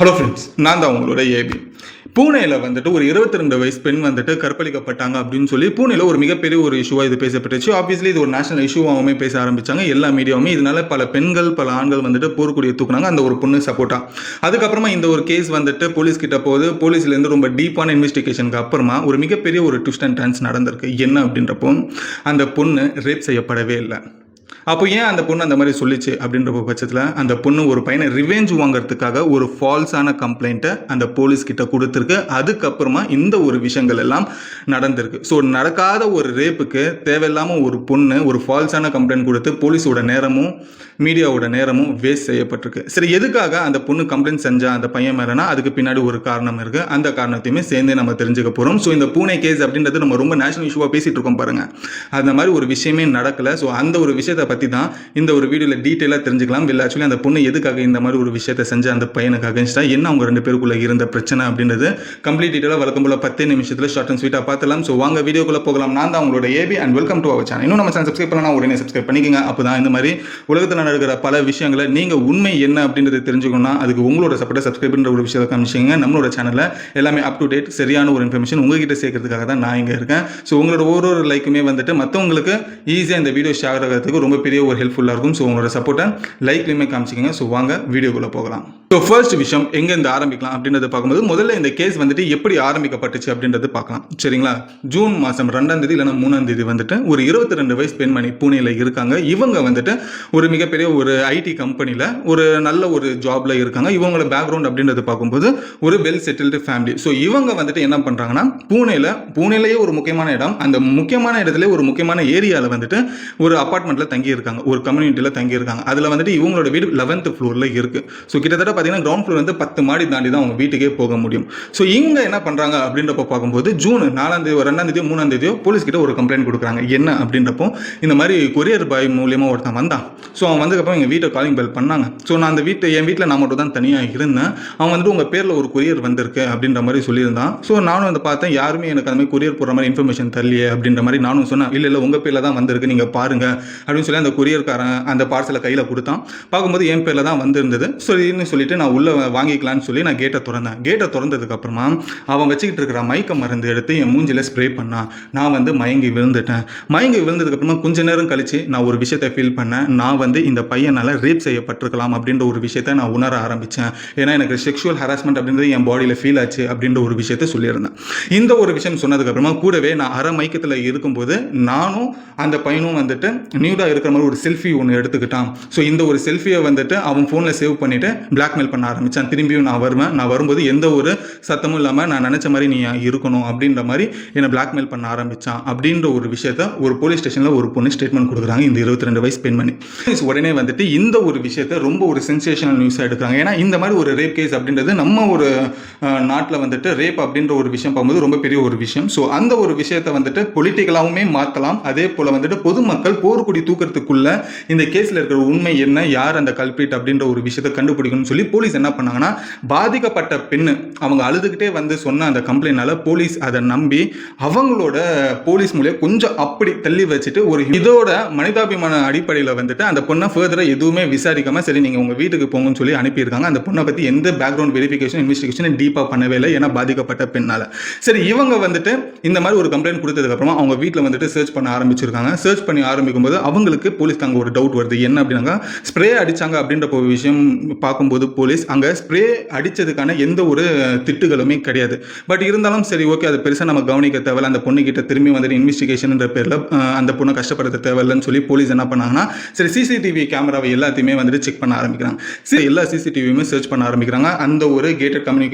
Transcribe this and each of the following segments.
Hello friends, நான் தான் உங்களோட ஏபி. பூனேயில் வந்துட்டு ஒரு 22 வயசு பெண் வந்துட்டு கற்பழிக்கப்பட்டாங்க அப்படின்னு சொல்லி பூனேயில் ஒரு மிகப்பெரிய ஒரு இஷ்யூவாக இது பேசப்பட்டுச்சு. ஆப்வியஸ்லி இது ஒரு நேஷனல் இஷ்யூவாகவுமே பேச ஆரம்பிச்சாங்க எல்லா மீடியாவுமே. இதனால பல பெண்கள் பல ஆண்கள் வந்துட்டு போர்க்குடியை தூக்குனாங்க அந்த ஒரு பொண்ணு சப்போர்ட்டா. அதுக்கப்புறமா இந்த ஒரு கேஸ் வந்துட்டு போலீஸ் கிட்ட போகுது. போலீஸ்லேருந்து ரொம்ப டீப்பான இன்வெஸ்டிகேஷனுக்கு அப்புறமா ஒரு மிகப்பெரிய ஒரு ட்விஸ்ட் அண்ட் டர்ன்ஸ் நடந்திருக்கு. என்ன அப்படின்றப்போ அந்த பொண்ணு ரேப் செய்யப்படவே இல்லை. அப்போ ஏன் அந்த பொண்ணு அந்த மாதிரி சொல்லிச்சு அப்படின்ற பட்சத்தில் அந்த பொண்ணு ஒரு பையனை ரிவெஞ்ச் வாங்குறதுக்காக ஒரு ஃபால்ஸான கம்ப்ளைண்ட்டை அந்த போலீஸ் கிட்ட கொடுத்துருக்கு. அதுக்கப்புறமா இந்த ஒரு விஷயங்கள் எல்லாம் நடந்திருக்கு. ஸோ நடக்காத ஒரு ரேப்புக்கு தேவையில்லாமல் ஒரு பொண்ணு ஒரு ஃபால்ஸான கம்ப்ளைண்ட் கொடுத்து போலீஸோட நேரமும் மீடியாவோட நேரமும் வேஸ்ட் செய்யப்பட்டிருக்கு. சரி, எதுக்காக அந்த பொண்ணு கம்ப்ளைண்ட் செஞ்சா அந்த பையன் மேலேனா அதுக்கு பின்னாடி ஒரு காரணம் இருக்குது. அந்த காரணத்தையுமே சேர்ந்தே நம்ம தெரிஞ்சுக்க போகிறோம். ஸோ இந்த பூனே கேஸ் அப்படின்றது நம்ம ரொம்ப நேஷனல் இஷ்யூவாக பேசிகிட்டு இருக்கோம் பாருங்கள். அந்த மாதிரி ஒரு விஷயமே நடக்கலை. ஸோ அந்த ஒரு விஷயத்தை பற்றி தான் இந்த ஒரு வீடியோவில் டீட்டெயிலாக தெரிஞ்சுக்கலாம். இல்லை ஆக்சுவலி அந்த பொண்ணு எதுக்காக இந்த மாதிரி ஒரு விஷயத்தை செஞ்சு அந்த பையனுக்கு அகேன்ஸ்டாக என்ன அவங்க ரெண்டு பேருக்குள்ளே இருந்த பிரச்சனை அப்படின்றது கம்ப்ளீட் டீட்டெயிலாக வழக்கம் போல 10 நிமிஷத்தில் ஷார்ட் அண்ட் ஸ்வீட்டாக பார்த்துலாம். ஸோ வாங்க வீடியோக்குள்ளே போகலாம். நான் தான் உங்களோட AB and welcome to our channel. இன்னும் நம்ம சேனல் சப்ஸ்கிரைப் பண்ணலாம், உடனே சப்ஸ்கிரைப் பண்ணிக்கங்க. அப்போ தான் இந்த மாதிரி உலகத்தில் நடக்கிற பல விஷயங்களை நீங்கள் உண்மை என்ன அப்படின்றத தெரிஞ்சுக்கணும்னா அதுக்கு உங்களோட சப்போர்ட்டை சப்ஸ்கிரைப்ன்ற ஒரு விஷயத்தை காமிச்சிங்க. நம்மளோட சேனலில் எல்லாமே அப் டு டேட் சரியான ஒரு இன்ஃபர்மேஷன் உங்ககிட்ட சேர்க்கறதுக்காக தான் நான் இங்கே இருக்கேன். ஸோ உங்களோட ஒரு லைக்குமே வந்துட்டு மற்றவங்களுக்கு ஈஸியாக இந்த வீடியோ ஷேர் ஆகிறதுக்கு ரொம்ப பெரிய ஒரு ஹெல்ப்ஃபுல்லாக இருக்கும். ஸோ உங்களோட சப்போர்ட்டை லைக்லையுமே காமிச்சிக்கங்க. ஸோ வாங்க வீடியோக்குள்ளே போகலாம். ஸோ ஃபர்ஸ்ட் விஷயம் எங்கேருந்து ஆரம்பிக்கலாம் அப்படின்றத பார்க்கும்போது முதல்ல இந்த கேஸ் வந்துட்டு எப்படி ஆரம்பிக்கப்பட்டுச்சு அப்படின்றது பார்க்கலாம். சரிங்களா, ஜூன் மாதம் 2ஆம் தேதி இல்லைனா 3ஆம் தேதி வந்துட்டு ஒரு 22 வயசு பெண்மணி பூனேயில் இருக்காங்க. இவங்க வந்துட்டு ஒரு மிகப்பெரிய ஒரு ஐடி கம்பெனியில் ஒரு நல்ல ஒரு ஜாப்ல இருக்காங்க. இவங்களோட பேக்ரவுண்ட் அப்படின்றது பார்க்கும்போது ஒரு வெல் செட்டில்டு ஃபேமிலி. ஸோ இவங்க வந்துட்டு என்ன பண்ணுறாங்கன்னா பூனேலேயே ஒரு முக்கியமான இடம், அந்த முக்கியமான இடத்துல ஒரு முக்கியமான ஏரியாவில் வந்துட்டு ஒரு அப்பார்ட்மெண்ட்டில் தங்கி இருக்காங்க, ஒரு கம்யூனிட்டியில் தங்கி இருக்காங்க. அதில் வந்துட்டு இவங்களோட வீடு 11th ஃப்ளோரில் இருக்குது. ஸோ கிட்டத்தட்ட பார்த்தீங்கன்னா கிரவுண்ட் ஃப்ளோர் வந்து 10 மாடி தாண்டி தான் அவங்க வீட்டுக்கே போக முடியும். ஸோ இவங்க என்ன பண்ணுறாங்க அப்படின்றப்ப பார்க்கும்போது ஜூன் 4ஆம் தேதி 2ஆம் தேதியோ 3ஆம் தேதியோ போலீஸ் கிட்ட ஒரு கம்ப்ளைண்ட் கொடுக்குறாங்க. என்ன அப்படின்றப்போ இந்த மாதிரி கொரியர் பாய் மூலியமாக ஒருத்தன் வந்தான். ஸோ அவன் வந்ததுக்கப்புறம் எங்கள் வீட்டை காலிங் பெல் பண்ணாங்க. ஸோ நான் அந்த என் வீட்டில் நான் மட்டும் தான் தனியாக இருந்தேன். அவன் வந்துட்டு உங்கள் பேரில் ஒரு கொரியர் வந்திருக்கு அப்படின்ற மாதிரி சொல்லியிருந்தான். ஸோ நானும் வந்து பார்த்தேன், யாருமே எனக்கு அந்த மாதிரி கொரியர் போடுற மாதிரி இன்ஃபர்மேஷன் தரலையே அப்படின்ற மாதிரி நானும் சொன்னேன். இல்லை உங்கள் பேரில் தான் வந்திருக்கு, நீங்கள் பாருங்க அப்படின்னு சொல்லி அந்த கொரியர்காரன் அந்த பார்சலை கையில் கொடுத்தான். பார்க்கும்போது என் பேரில் தான் வந்திருந்தது. சரின்னு சொல்லிட்டு நான் உள்ளே வாங்கிக்கலான்னு சொல்லி நான் கேட்டை திறந்தேன். கேட்டை திறந்ததுக்கப்புறமா அவன் வச்சுக்கிட்டு இருக்கிற மயக்க மருந்து எடுத்து என் மூஞ்சில் ஸ்ப்ரே பண்ணான். நான் வந்து மயங்கி விழுந்துட்டேன். மயங்கி விழுந்ததுக்கப்புறமா கொஞ்ச நேரம் கழிச்சு நான் ஒரு விஷயத்தை ஃபீல் பண்ணேன். நான் வந்து இந்த பையனால் ரேப் செய்யப்பட்டிருக்கலாம் அப்படின்ற ஒரு விஷயத்தை நான் உணர ஆரம்பித்தேன். ஏன்னா எனக்கு செக்ஷுவல் ஹராஸ்மெண்ட் அப்படின்றது என் பாடியில் ஃபீல் ஆச்சு அப்படின்ற ஒரு விஷயத்தை சொல்லியிருந்தேன். இந்த ஒரு விஷயம் சொன்னதுக்கப்புறமா கூடவே நான் அரை மயக்கத்தில் இருக்கும்போது நானும் அந்த பையனும் வந்துட்டு நியூடாக இருக்கிற மாதிரி ஒரு செல்ஃபி ஒன்று எடுத்துக்கிட்டான். ஸோ இந்த ஒரு செல்ஃபியை வந்துட்டு அவன் ஃபோனில் சேவ் பண்ணிவிட்டு பிளாக்மெயில் பண்ண ஆரம்பித்தான். திரும்பியும் நான் வருவேன், நான் வரும்போது எந்த ஒரு சத்தமும் இல்லாமல் நான் நினச்ச மாதிரி நீ இருக்கணும் அப்படின்ற மாதிரி என்னை பிளாக்மெயில் பண்ண ஆரம்பித்தான் அப்படின்ற ஒரு விஷயத்த ஒரு போலீஸ் ஸ்டேஷனில் ஒரு பொண்ணு ஸ்டேட்மெண்ட் கொடுக்குறாங்க. இந்த 22 வயசு பெண்மணி உடனே வந்துட்டு இந்த ஒரு விஷயத்தை ரொம்ப ஒரு சென்சேஷனல் நியூஸாக எடுக்கிறாங்க. ஏன்னா இந்த மாதிரி ஒரு ரேப் கேஸ் அப்படின்றது நம்ம ஒரு நாட்டில் வந்துட்டு ரேப் அப்படின்ற ஒரு விஷயம் பார்க்கும்போது ரொம்ப பெரிய ஒரு விஷயம். ஸோ அந்த ஒரு விஷயத்தை வந்துட்டு பொலிட்டிக்கலாகவுமே மாற்றலாம். அதே போல் வந்துட்டு பொதுமக்கள் போர்க்குடி தூக்கிறதுக்குள்ள இந்த கேஸில் இருக்கிற உண்மை என்ன, யார் அந்த கல்பிரிட் அப்படின்ற ஒரு விஷயத்தை கண்டுபிடிக்கணும்னு சொல்லி போலீஸ் என்ன பண்ணாங்கன்னா, பாதிக்கப்பட்ட பெண்ணு அவங்க அழுதுகிட்டே வந்து சொன்ன அந்த கம்ப்ளைண்ட்னால போலீஸ் அதை நம்பி அவங்களோட போலீஸ் மூலியம் கொஞ்சம் அப்படி தள்ளி வச்சுட்டு ஒரு இதோட மனிதாபிமான அடிப்படையில் வந்துட்டு அந்த பொண்ணை ஃபர்தராக எதுவுமே விசாரிக்காம சரி நீங்கள் உங்கள் வீட்டுக்கு போங்கன்னு சொல்லி அனுப்பியிருக்காங்க. அந்த பொண்ணை பற்றி எந்த பேக்ரவுண்ட் வெரிஃபிகேஷன் இன்வெஸ்டிகேஷன் டீப்பாக பண்ணவே இல்லை, ஏன்னா பாதிக்கப்பட்ட பெண்ணால். சரி, இவங்க வந்துட்டு இந்த மாதிரி ஒரு கம்ப்ளைண்ட் கொடுத்ததுக்கப்புறமா அவங்க வீட்டில் வந்துட்டு சர்ச் பண்ண ஆரம்பிச்சிருக்காங்க. சர்ச் பண்ணி ஆரம்பிக்கும் போது அவங்களுக்கு போலீஸ்க்கு அங்கே ஒரு டவுட் வருது. என்ன அப்படின்னாங்க, ஸ்ப்ரே அடித்தாங்க அப்படின்ற ஒரு விஷயம் பார்க்கும்போது போலீஸ் அங்கே ஸ்ப்ரே அடித்ததுக்கான எந்த ஒரு திட்டுகளுமே கிடையாது. பட் இருந்தாலும் சரி ஓகே, அது பெருசாக நம்ம கவனிக்க தேவையில்ல, அந்த பொண்ணுக்கிட்ட திரும்பி வந்துட்டு இன்வெஸ்டிகேஷன் பேரில் அந்த பொண்ணை கஷ்டப்படுத்த தேவையில்லைன்னு சொல்லி போலீஸ் என்ன பண்ணாங்கன்னா, சரி சிசிடிவி கேமராவை எல்லாத்தையுமே வந்துட்டு செக் பண்ண ஆரம்பிக்கிறாங்க. சரி, எல்லா சிசிடிவியுமே சர்ச் பண்ண ஆரம்பிக்கிறாங்க. அந்த ஒரு கேட்டட்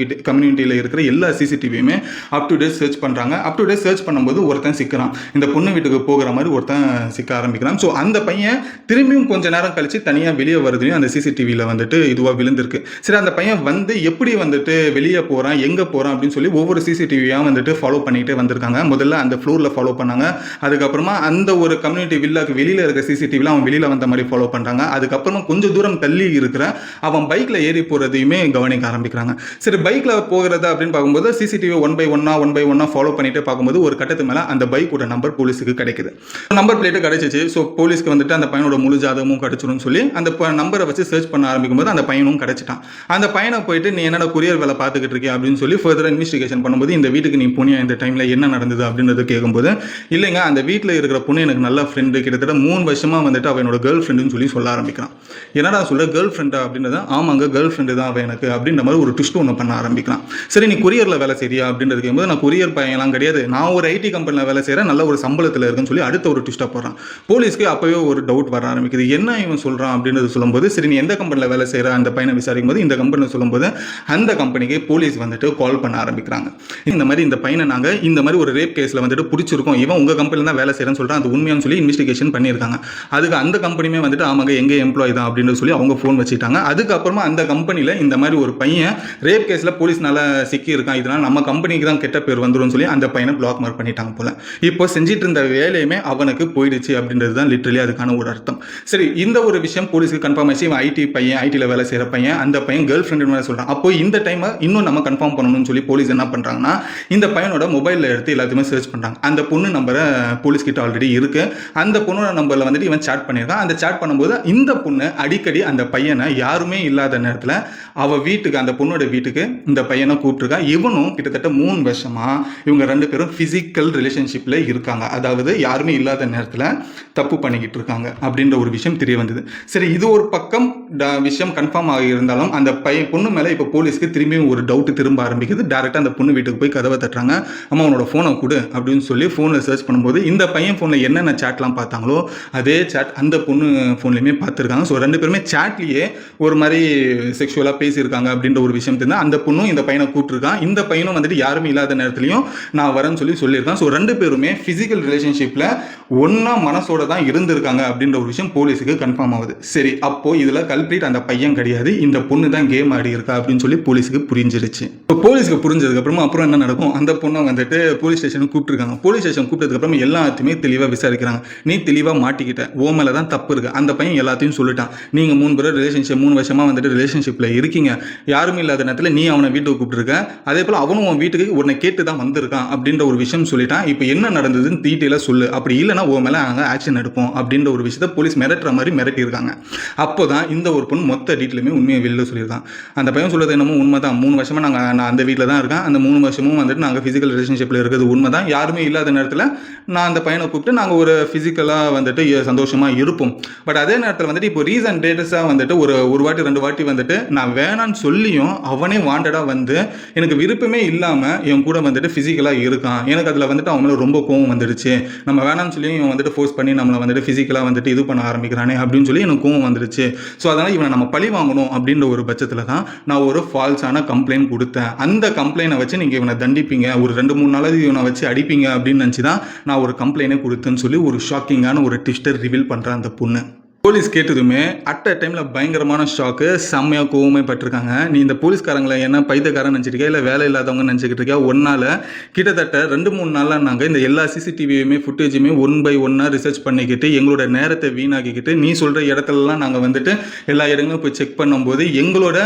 கம்யூனிட்டியில் இருக்கிற எல்லா சிசிடிவியுமே அப் டு டேட் சர்ச் பண்ணுறாங்க. அப் டு டேட் சர்ச் பண்ணும்போது ஒருத்தன் சிக்கிறான். இந்த பொண்ணு வீட்டுக்கு போகிற மாதிரி ஒருத்தன் சிக்க ஆரம்பிக்கிறான். ஸோ அந்த பையன் திரும்பியும் கொஞ்ச நேரம் கழிச்சு தனியாக வெளியே வருதுலையும் அந்த சிசிடிவியில் வந்துட்டு இதுவாக விழுந்திருக்கு. சரி, அந்த பையன் வந்து எப்படி வந்துட்டு வெளியே போகிறான், எங்கே போகிறான் அப்படின்னு சொல்லி ஒவ்வொரு சிசிடிவியாக வந்துட்டு ஃபாலோ பண்ணிகிட்டே வந்திருக்காங்க. முதல்ல அந்த ஃப்ளோரில் ஃபாலோ பண்ணாங்க. அதுக்கப்புறமா அந்த ஒரு கம்யூனிட்டி வில்லாக்கு வெளியில் இருக்க சிசிடிவியில் அவன் வெளியில் வந்த மாதிரி ஃபாலோ பண்ணுறாங்க. அதுக்கப்புறமா கொஞ்சம் தூரம் தள்ளி இருக்கிற அவன் பைக்கில் ஏறி போகிறதையுமே கவனிக்க ஆரம்பிக்கிறாங்க. சரி, பைக்கில் போகிறத அப்படின்னு பார்க்கும்போது சிசிடிவி ஒன் பை ஒன்னாக ஃபாலோ பண்ணிட்டு பார்க்கும்போது ஒரு கட்டத்துக்கு மேலே அந்த பைக்கோட நம்பர் போலீஸுக்கு கிடைக்குது. நம்பர் பிளேட்டு கிடைச்சிச்சு. ஸோ போலீஸ்க்கு வந்துட்டு அந்த பையனோட முழு ஜாதகமும் கிடைச்சிடும் சொல்லி அந்த நம்பரை வச்சு சர்ச் பண்ண ஆரம்பிக்கும் போது அந்த பையனும் கிடைச்சிட்டான். அந்த பையனை போயிட்டு நீ என்னோட கொரியர் வேலை பார்த்துக்கிட்டு இருக்கே அப்படின்னு சொல்லி ஃபர்தர் இன்வெஸ்டிகேஷன் பண்ணும்போது இந்த வீட்டுக்கு நீ போனியா இந்த டைமில் என்ன நடந்தது அப்படின்றது கேட்கும்போது, இல்லைங்க அந்த வீட்டில் இருக்கிற பொண்ணு எனக்கு நல்ல ஃப்ரெண்டு, கிட்டத்தட்ட 3 வருஷமாக வந்துட்டு அவன் என்னோட கேர்ள் ஃப்ரெண்டுன்னு சொல்ல ஆரம்பிக்கிறான். என்னடா சொல்ற கேர்ள் ஃப்ரெண்டா அப்படின்றத, ஆமாங்க கேர்ள் ஃப்ரெண்டு தான் அவன் எனக்கு அப்படின்ற மாதிரி ஒரு ட்விஸ்ட் ஒன்று பண்ண ஆரம்பிக்கிறான். சரி, நீ கொரியரில் வேலை செய்றியா அப்படின்றது கேட்கும்போது, நான் கொரியர் பையன்லாம் கிடையாது, நான் ஒரு ஐடி கம்பெனியில் வேலை செய்கிறேன், நல்ல ஒரு சம்பளத்தில் இருக்குன்னு சொல்லி அடுத்த ஒரு ட்விஸ்ட்டாக போடுறான். போலீஸ்க்கு அப்போவே ஒரு டவுட் வர ஆரம்பிக்குது, என்ன இவன் சொல்கிறான் அப்படின்றது சொல்லும்போது, சரி நீ எந்த கம்பெனியில் வேலை செய்கிற அந்த பையனை விசாரிக்கும் போது இந்த கம்பெனியில் சொல்லும்போது அந்த கம்பெனிக்கு போலீஸ் வந்துட்டு கால் பண்ண ஆரம்பிக்கிறாங்க. இந்த மாதிரி இந்த பையனை நாங்கள் இந்த மாதிரி ஒரு ரேப் கேஸில் வந்துட்டு பிடிச்சிருக்கோம், இவன் உங்கள் கம்பெனியில் தான் வேலை செய்கிறேன்னு சொல்கிறான், அது உண்மையானு சொல்லி இன்வெஸ்டிகேஷன் பண்ணியிருக்காங்க. அதுக்கு அந்த கம்பெனியுமே வந்துட்டு ஆமாங்க எங்கள் எம்ப்ளாய் தான் அப்படின்னு சொல்லி அவங்க ஃபோன் வச்சுட்டாங்க. அதுக்கப்புறமா அந்த கம்பெனியில் இந்த மாதிரி ஒரு பையன் ரேப் கேஸில் போலீஸ்னால சிக்கி இருக்கான், இதனால் நம்ம கம்பெனிக்கு தான் கெட்ட பேர் வந்துடும் சொல்லி அந்த பையனை பிளாக் மார்க் பண்ணிட்டாங்க போல. இப்போ செஞ்சிட்டு இருந்த வேலையுமே அவனுக்கு போயிடுச்சு அப்படின்றது தான் லிட்டரலி அதுக்கான ஒரு அர்த்தம். சரி, இந்த ஒரு விஷயம் போலீஸ்க்கு கன்ஃபார்ம் ஆச்சு, இவன் ஐடி பையன், ஐடியில் வேலை செய்கிற பையன், அந்த பையன் கேர்ள் ஃப்ரெண்டு மாதிரி சொல்கிறான். அப்போ இந்த டைமை இன்னும் நம்ம கன்ஃபார்ம் பண்ணணும்னு சொல்லி போலீஸ் என்ன பண்ணுறாங்கன்னா இந்த பையனோட மொபைலில் எடுத்து எல்லாத்தையுமே சர்ச் பண்ணுறாங்க. அந்த பொண்ணு நம்பரை போலீஸ் கிட்ட ஆல்ரெடி இருக்கு. அந்த பொண்ணோட நம்பரில் வந்துட்டு இவன் சாட் பண்ணியிருக்கான். அந்த சாட் பண்ணும்போது இந்த பொண்ணு அடிக்கடி அந்த பையனை யாருமே இல்லாத நேரத்தில் அவள் வீட்டுக்கு, அந்த பொண்ணோட வீட்டுக்கு இந்த பையனை கூப்பிட்டுருக்கா. இவனும் கிட்டத்தட்ட 3 வருஷமா இவங்க 2 பேரும் ஃபிசிக்கல் ரிலேஷன்ஷிப்பில் இருக்காங்க, அதாவது யாருமே இல்லாத நேரத்தில் தப்பு பண்ணிக்கிட்டு இருக்காங்க அப்படின்ற ஒரு விஷயம் தெரிய வந்தது. சரி, இது ஒரு பக்கம் விஷயம் கன்ஃபார்ம் ஆகி இருந்தாலும் அந்த பொண்ணு மேலே இப்போ போலீஸ்க்கு திரும்பியும் ஒரு டவுட் திரும்ப ஆரம்பிக்குது. டேரெக்டாக அந்த பொண்ணு வீட்டுக்கு போய் கதவை தட்டுறாங்க. அம்மா உன்னோட ஃபோனை கொடு அப்படின்னு சொல்லி ஃபோனில் சர்ச் பண்ணும்போது இந்த பையன் ஃபோனில் என்னென்ன சேட்லாம் பார்த்தாங்களோ அதே சேட் அந்த பொண்ணு ஃபோன்லையுமே பார்த்துருக்காங்க. ஸோ 2 பேருமே சேட்லேயே ஒரு மாதிரி செக்ஷுவலாக பேசியிருக்காங்க அப்படின்ற ஒரு விஷயம் தெரிஞ்சு அந்த பொண்ணும் இந்த பையனை கூப்பிட்டுருக்கான். இந்த பையனும் வந்துட்டு யாருமே இல்லாத நேரத்துலையும் நான் வரேன்னு சொல்லியிருக்கான். ஸோ 2 பேருமே ஃபிசிக்கல் ரிலேஷன்ஷிப்பில் ஒன்றா மனசோட தான் இருந்திருக்காங்க அப்படின்ற ஒரு விஷயம் போலீஸுக்கு கன்ஃபார்ம் ஆகுது. சரி, அப்போது இதில் கல்பிரிட் அந்த பையன் கிடையாது, இந்த பொண்ணு தான் கேம் ஆடி இருக்கா அப்படின்னு சொல்லி போலீஸுக்கு புரிஞ்சிருச்சு. இப்போ போலீஸுக்கு புரிஞ்சதுக்கப்புறமா அப்புறம் என்ன நடக்கும், அந்த பொண்ணை வந்துட்டு போலீஸ் ஸ்டேஷனுக்கு கூப்பிட்டுருக்காங்க. போலீஸ் ஸ்டேஷன் கூப்பிட்டதுக்கப்புறம் எல்லாத்தையுமே தெளிவாக விசாரிக்கிறாங்க. நீ தெளிவாக மாட்டிக்கிட்ட, ஓ மேலே தான் தப்பு இருக்குது. அந்த பையன் எல்லாத்தையும் சொல்லிட்டான். நீங்கள் 3 பேர் ரிலேஷன்ஷிப் 3 வருஷமாக வந்துட்டு ரிலேஷன்ஷிப்பில் இருக்கீங்க, யாருமே இல்லாத நேரத்தில் நீ அவனை வீட்டுக்கு கூப்பிட்டுருக்க, அதே போல் அவனும் உன் வீட்டுக்கு உன்னை கேட்டு தான் வந்திருக்கான் அப்படின்ற ஒரு விஷயம் சொல்லிட்டான். இப்போ என்ன நடந்ததுன்னு டீட்டெயிலாக சொல்லு, அப்படி இல்லைனா ஓ மேலே நாங்கள் ஆக்ஷன் எடுப்போம் அப்படின்ற ஒரு விஷயத்தை போலீஸ் மிரட்டுற மாதிரி மிரட்டியிருக்காங்க. அப்போ தான் இந்த ஒரு பொண்ணு மொத்த டீட்டெயிலுமே உண்மையை வெளியில் சொல்லியிருக்கான். அந்த பையன் சொல்கிறது என்னமோ உண்மை தான், 3 வருஷமாக நான் அந்த வீட்டில் தான் இருக்கேன், அந்த 3 வருஷமும் வந்துட்டு நாங்கள் ஃபிசிக்கல் ரிலேஷன்ஷிப்பில் இருக்கிறது உண்மை தான், யாருமே இல்லாத நேரத்தில் நான் அந்த பையனை கூப்பிட்டு நாங்கள் ஒரு ஃபிசிக்கலாக வந்துட்டு சந்தோஷமாக இருப்போம். பட் அதே நேரத்தில் வந்துட்டு இப்போ ரீசன்ட் டேட்டஸாக வந்துட்டு ஒரு வாட்டி 2 வாட்டி வந்துட்டு நான் வேணான்னு சொல்லியும் அவனே வாண்டடாக வந்து எனக்கு விருப்பமே இல்லாமல் என் கூட வந்துட்டு ஃபிசிக்கலாக இருக்கான். எனக்கு அதில் வந்துட்டு அவன் மேலே ரொம்ப கோவம் வந்துடுச்சு, நம்ம வேணான்னு சொல்லி இவன் வந்துட்டு ஃபோர்ஸ் பண்ணி நம்மளை வந்துட்டு ஃபிசிக்கலாக வந்துட்டு இது பண்ண ஆரம்பிக்கிறானே அப்படின்னு சொல்லி எனக்கு கோவம் வந்துடுச்சு. ஸோ அதனால் இவனை நம்ம பழி வாங்கணும் அப்படின்ற ஒரு பட்சத்தில் தான் நான் ஒரு ஃபால்ஸான கம்ப்ளைண்ட் கொடுத்தேன். அந்த கம்ப்ளைண்ட்டை வச்சு நீங்கள் இவனை தண்டிப்பீங்க, ஒரு 2-3 நாளாவது இவனை வச்சு அடிப்பீங்க அப்படின்னு நினச்சி தான் நான் ஒரு கம்ப்ளைண்ட்டை கொடுத்தேன்னு சொல்லி ஒரு ஷாக்கிங்கான ஒரு ட்விஸ்டர் ரிவீல் பண்ணுறேன் அந்த பொண்ணு. போலீஸ் கேட்டதுமே அட் அ டைமில் பயங்கரமான ஷாக்கு, செம்மையாக கோவமே பட்டிருக்காங்க. நீ இந்த போலீஸ்காரங்களை என்ன பைத்தியக்காரன் நினச்சிருக்கியா, இல்லை வேலை இல்லாதவங்க நினச்சிக்கிட்டு இருக்கியா? ஒன்றால் கிட்டத்தட்ட 2-3 நாளாக நாங்கள் இந்த எல்லா சிசிடிவியுமே ஃபுட்டேஜுமே 1 by 1 ரிசர்ச் பண்ணிக்கிட்டு எங்களோட நேரத்தை வீணாக்கிக்கிட்டு நீ சொல்கிற இடத்துலலாம் நாங்கள் வந்துட்டு எல்லா இடங்களும் போய் செக் பண்ணும்போது எங்களோட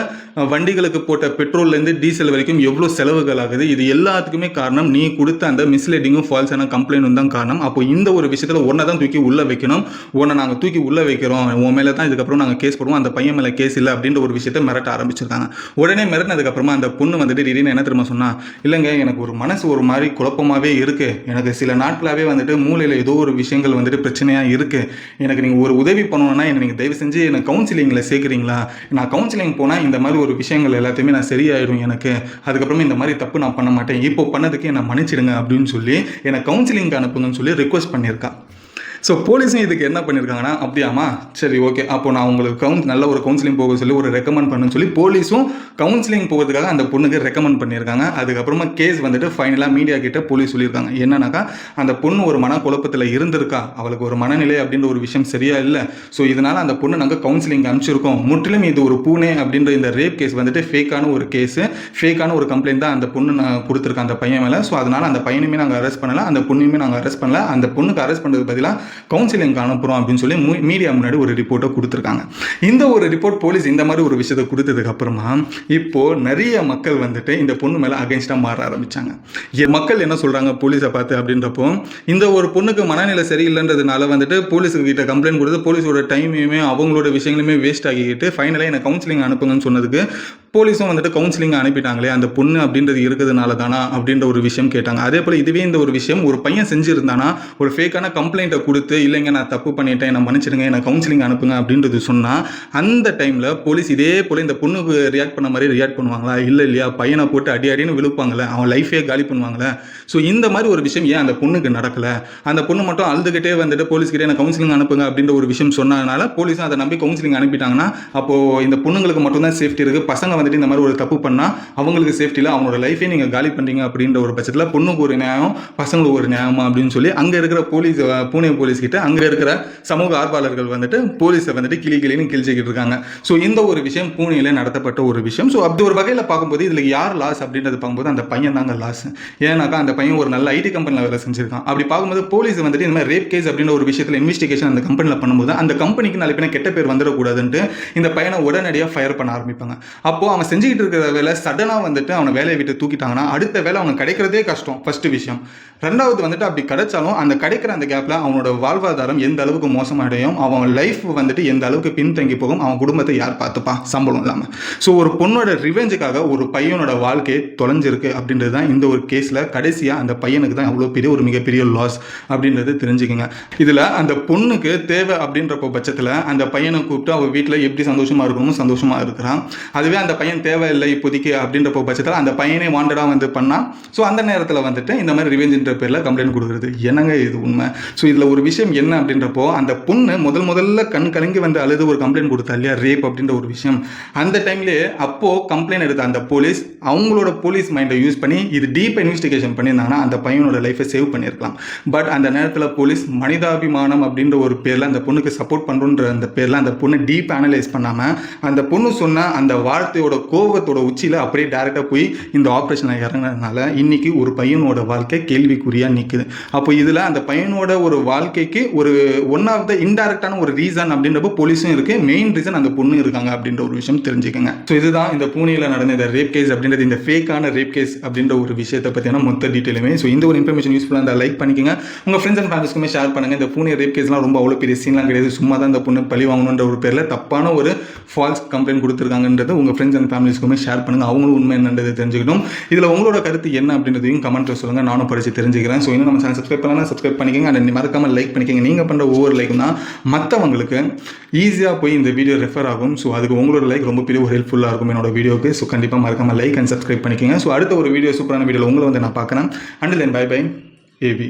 வண்டிகளுக்கு போட்ட பெட்ரோல்லேருந்து டீசல் வரைக்கும் எவ்வளோ செலவுகள் ஆகுது. இது எல்லாத்துக்குமே காரணம் நீ கொடுத்த அந்த மிஸ்லீடிங்கும் ஃபால்ஸான கம்ப்ளைண்ட்டும் தான் காரணம். அப்போ இந்த ஒரு விஷயத்தில் ஒன்றை தான் தூக்கி உள்ளே வைக்கணும், ஒன்றை நாங்கள் தூக்கி உள்ளே வைக்கிறோம், உன் மேலே தான் இதுக்கப்புறம் நாங்கள் கேஸ் போடுவோம், அந்த பையன் மேலே கேஸ் இல்லை அப்படின்ற ஒரு விஷயத்தை மிரட்ட ஆரம்பிச்சிருக்காங்க. உடனே மிரட்டினதுக்கப்புறமா அந்த பொண்ணு வந்துட்டு திடீர்னு என்ன தெரியுமா சொன்னா, இல்லைங்க எனக்கு ஒரு மனசு ஒரு மாதிரி குழப்பமாகவே இருக்குது, எனக்கு சில நாட்களாகவே வந்துட்டு மூளையில் ஏதோ ஒரு விஷயங்கள் வந்துட்டு பிரச்சனையாக இருக்குது, எனக்கு நீங்கள் ஒரு உதவி பண்ணணும்னா என்னை நீங்கள் தயவு செஞ்சு எனக்கு கவுன்சிலிங்கில் சேர்க்குறீங்களா, நான் கவுன்சிலிங் போனால் இந்த மாதிரி ஒரு விஷயங்கள் எல்லாத்தையுமே நான் சரியாயிடும், எனக்கு அதுக்கப்புறமா இந்த மாதிரி தப்பு நான் பண்ண மாட்டேன், இப்போ பண்ணதுக்கு என்னை மன்னிச்சிடுங்க அப்படின்னு சொல்லி என்னை கவுன்சிலிங்க்கு அனுப்புங்கன்னு சொல்லி ரிக்வஸ்ட் பண்ணியிருக்கா. ஸோ போலீஸும் இதுக்கு என்ன பண்ணியிருக்காங்கன்னா, அப்படியாமா சரி ஓகே, அப்போ நான் உங்களுக்கு நல்ல ஒரு கவுன்சிலிங் போக சொல்லி ஒரு ரெக்கமெண்ட் பண்ணுன்னு சொல்லி போலீஸும் கவுன்சிலிங் போகிறதுக்காக அந்த பொண்ணுக்கு ரெக்கமெண்ட் பண்ணியிருக்காங்க. அதுக்கப்புறமா கேஸ் வந்துட்டு ஃபைனலாக மீடியா கிட்ட போலீஸ் சொல்லியிருக்காங்க என்னன்னாக்கா, அந்த பொண்ணு ஒரு மனக்குழப்பத்தில் இருந்திருக்கா, அவளுக்கு ஒரு மனநிலை அப்படின்ற ஒரு விஷயம் சரியா இல்லை, ஸோ இதனால் அந்த பொண்ணு நாங்கள் கவுன்சிலிங் அனுப்பிச்சிருக்கோம், முற்றிலும் இது ஒரு பூனே அப்படின்ற இந்த ரேப் கேஸ் வந்துட்டு ஃபேக்கான ஒரு கேஸு, ஃபேக்கான ஒரு கம்ப்ளைண்ட் தான் அந்த பொண்ணு நான் கொடுத்துருக்கேன் அந்த பையன் மேலே. ஸோ அதனால் அந்த பையனுமே நாங்கள் அரெஸ்ட் பண்ணலை, அந்த பொண்ணையுமே நாங்கள் அரெஸ்ட் பண்ணல, அந்த பொண்ணுக்கு அரெஸ்ட் பண்ணுறது பதிலாக கவுன்சிலிங் அனுப்புகிறோம் அப்படின்னு சொல்லி மீடியா முன்னாடி ஒரு ரிப்போர்ட்டை கொடுத்துருக்காங்க. இந்த ஒரு ரிப்போர்ட் போலீஸ் இந்த மாதிரி ஒரு விஷயத்தை கொடுத்ததுக்கு அப்புறமா இப்போது நிறைய மக்கள் வந்துட்டு இந்த பொண்ணு மேலே அகைன்ஸ்டாக மாற ஆரம்பித்தாங்க. மக்கள் என்ன சொல்கிறாங்க போலீஸை பார்த்து அப்படின்றப்போ, இந்த ஒரு பொண்ணுக்கு மனநிலை சரியில்லைன்றதுனால வந்துட்டு போலீஸுக்கிட்ட கம்ப்ளைண்ட் கொடுத்து போலீஸோட டைமையுமே அவங்களோட விஷயங்களுமே வேஸ்ட் ஆகிக்கிட்டு ஃபைனலாக என்னை கவுன்சிலிங் அனுப்புங்கன்னு சொன்னதுக்கு போலீஸும் வந்துட்டு கவுன்சிலிங் அனுப்பிட்டாங்களே, அந்த பொண்ணு அப்படின்றது இருக்கிறதுனால தானா அப்படின்ற ஒரு விஷயம் கேட்டாங்க. அதே போல் இதுவே இந்த ஒரு விஷயம் ஒரு பையன் செஞ்சுருந்தானா ஒரு ஃபேக்கான கம்ப்ளைண்ட்டை கொடுத்து இல்லைங்க நான் தப்பு பண்ணிட்டேன் என்னை மன்னிச்சிடுங்க என்னை கவுன்சிலிங் அனுப்புங்க அப்படின்றது சொன்னால் அந்த டைமில் போலீஸ் இதே போல் இந்த பொண்ணுக்கு ரியாக்ட் பண்ண மாதிரி ரியாக்ட் பண்ணுவாங்களா? இல்லை இல்லையா, பையனை போட்டு அடின்னு விழுப்பாங்களே, அவன் லைஃபே காலி பண்ணுவாங்களே. ஸோ இந்த மாதிரி ஒரு விஷயம் ஏன் அந்த பொண்ணுக்கு நடக்கலை? அந்த பொண்ணு மட்டும் அழுதுகிட்டே வந்துட்டு போலீஸ்கிட்டே எனக்கு கவுன்சிலிங் அனுப்புங்க அப்படின்ற ஒரு விஷயம் சொன்னதுனால போலீஸும் அதை நம்பி கவுன்சிலிங் அனுப்பிட்டாங்கன்னா அப்போது இந்த பொண்ணுங்களுக்கு மட்டும்தான் சேஃப்டி இருக்குது. பசங்க வந்துட்டு இந்த மாதிரி ஒரு தப்பு பண்ணால் அவங்களுக்கு சேஃப்டி இல்லை, அவங்களோட லைஃபே நீங்கள் காலி பண்ணுறீங்க அப்படின்ற ஒரு பட்சத்தில் பொண்ணுக்கு ஒரு நியாயம் பசங்களுக்கு ஒரு நியாயமா அப்படின்னு சொல்லி அங்கே இருக்கிற போலீஸ் பூனே போலீஸ்கிட்ட அங்கே இருக்கிற சமூக ஆர்வலர்கள் வந்துட்டு போலீஸை வந்துட்டு கிளின்னு கிழிச்சிக்கிட்டு இருக்காங்க. ஸோ இந்த ஒரு விஷயம் பூனேயில் நடத்தப்பட்ட ஒரு விஷயம். ஸோ அப்படி ஒரு வகையில் பார்க்கும்போது இதில் யார் லாஸ் அப்படின்றது பார்க்கும்போது அந்த பையன் தாங்க லாஸ். ஏன்னாக்கா அந்த பையன் ஒரு நல்ல ஐடி கம்பெனியில் வேலை செஞ்சிருக்கான். அப்படி பார்க்கும்போது போலீஸ் வந்துட்டு இந்த மாதிரி ரேப் கேஸ் அப்படின்ற ஒரு விஷயத்தில் இன்வெஸ்டிகேஷன் அந்த கம்பெனியில் பண்ணும்போது அந்த கம்பெனிக்கு நாளை பின்ன கெட்ட பேர் வந்துடக்கூடாதுன்ட்டு இந்த பையனை உடனடியாக ஃபயர் பண்ண ஆரம்பிப்பாங்க. அப்போது அவன் செஞ்சுக்கிட்டு இருக்கிற வேலை சடனாக வந்துட்டு அவனை வேலையை விட்டு தூக்கிட்டாங்கன்னா அடுத்த வேலை அவனுக்கு கிடைக்கிறதே கஷ்டம். ஃபர்ஸ்ட் விஷயம். ரெண்டாவது வந்துட்டு அப்படி கிடைச்சாலும் அந்த கிடைக்கிற அந்த கேப்பில் அவனோட வாழ்வாதாரம் எந்த அளவுக்கு மோசமடையும், அவன் லைஃப் வந்துட்டு எந்த அளவுக்கு பின்தங்கி போகும், அவன் குடும்பத்தை யார் பார்த்துப்பான் சம்பளம் இல்லாமல். ஸோ ஒரு பொண்ணோட ரிவெஞ்சுக்காக ஒரு பையனோட வாழ்க்கையை தொலைஞ்சிருக்கு அப்படின்றது தான் இந்த ஒரு கேஸில் கடைசியாக அந்த பையனுக்கு தான் அவ்வளோ பெரிய ஒரு மிகப்பெரிய லாஸ் அப்படின்றது தெரிஞ்சுக்கோங்க. இதில் அந்த பொண்ணுக்கு தேவை அப்படின்றப்போ பட்சத்தில் அந்த பையனை கூப்பிட்டு அவள் வீட்டில் எப்படி சந்தோஷமாக இருக்கணும் சந்தோஷமாக இருக்கிறான். அதுவே அந்த பையன் தேவையில்லை இப்போதைக்கு அப்படின்றப்போ பட்சத்தில் அந்த பையனே வாண்டடாக வந்து பண்ணால் ஸோ அந்த நேரத்தில் வந்துட்டு இந்த மாதிரி ரிவெஞ்சுன்ற பேரில் கம்ப்ளைண்ட் கொடுக்குறது என்னங்க இது உண்மை. ஸோ இதில் ஒரு விஷயம் என்ன அப்படின்றப்போ அந்த பொண்ணு முதல்ல கண் கலங்கி வந்து அழுது ஒரு கம்ப்ளைண்ட் கொடுத்தா இல்லையா ரேப் அப்படின்ற ஒரு விஷயம். அந்த டைம்லேயே அப்போது கம்ப்ளைண்ட் எடுத்த அந்த போலீஸ் அவங்களோட போலீஸ் மைண்டை யூஸ் பண்ணி இது டீப்பாக இன்வெஸ்டிகேஷன் பண்ணியிருந்தாங்கன்னா அந்த பையனோட லைஃபை சேவ் பண்ணியிருக்கலாம். பட் அந்த நேரத்தில் போலீஸ் மனிதாபிமானம் அப்படின்ற ஒரு பேரில் அந்த பொண்ணுக்கு சப்போர்ட் பண்ணுற அந்த பேரில் அந்த பொண்ணு டீப் அனலைஸ் பண்ணாமல் அந்த பொண்ணு சொன்ன அந்த வார்த்தையோட கோபத்தோட உச்சியில் அப்படியே டேரெக்டாக போய் இந்த ஆப்ரேஷனில் இறங்கினதுனால இன்னைக்கு ஒரு பையனோட வாழ்க்கை கேள்விக்குறியாக நிற்குது. அப்போ இதில் அந்த பையனோட ஒரு வாழ்க்கைக்கு ஒரு ஒன் ஆஃப் த இன்டைரக்டான ஒரு ரீசன் அப்படின்றப்போ போலீஸும் இருக்குது, மெயின் ரீசன் அந்த பொண்ணு இருக்காங்க அப்படின்ற ஒரு விஷயம் தெரிஞ்சுக்கோங்க. ஸோ இதுதான் இந்த பூனேயில் நடந்த இந்த ரேப் கேஸ் அப்படின்றது, இந்த ஃபேக்கான ரேப் கேஸ் அப்படின்ற ஒரு விஷயத்தை பற்றியான மொத்த டீட்டெயிலுமே. ஸோ இந்த ஒரு இன்ஃபர்மேஷன் யூஸ்ஃபுல்லாக இருந்தால் லைக் பண்ணிக்கோங்க, உங்கள் ஃப்ரெண்ட்ஸ் அண்ட் ஃபேமிலிஸ்க்குமே ஷேர் பண்ணுங்கள். இந்த பூனே ரேப் கேஸ்லாம் ரொம்ப அவ்வளோ பெரிய சீன்லாம் கிடையாது, சும்மா தான் இந்த பொண்ணு பழி வாங்கணுன்ற ஒரு பேரில் தப்பான ஒரு ஃபால்ஸ் கம்ப்ளைண்ட் கொடுத்துருக்காங்கன்றது உங்கள் ஃப்ரெண்ட்ஸ் அண்ட் ஃபேமிலிஸ்க்குமே ஷேர் பண்ணுங்கள், அவங்களும் உண்மை என்னன்றது தெரிஞ்சுக்கணும். இதில் உங்களோட கருத்து என்ன அப்படின்றதையும் கமெண்ட்டில் சொல்லுங்கள், நானும் படித்து தெரிஞ்சுக்கிறேன். ஸோ இன்னும் நம்ம சேனல் சப்ஸ்கிரைப் பண்ணலாம், சப்ஸ்கிரைப் பண்ணிக்கோங்க, அண்ட் மறக்காமல் லைக் பண்ணிக்கோங்க. நீங்கள் பண்ணுற ஒவ்வொரு லைக்கும் தான் மற்றவங்களுக்கு ஈஸியாக போய் இந்த வீடியோ ரெஃபர் ஆகும். ஸோ அதுக்கு உங்களோட லைக் ரொம்ப பெரிய ஒரு ஹெல்ப்ஃபுல்லாக இருக்கும் என்னோட வீடியோக்கு. ஸோ கண்டிப்பாக மறக்காமல் லைக் அண்ட் சப்ஸ்கிரைப் பண்ணிக்கோங்க. ஸோ அடுத்த ஒரு வீடியோ சூப்பரான வீடியோவில் உங்களை வந்து நான் பார்க்குறேன். Until then bye bye AB.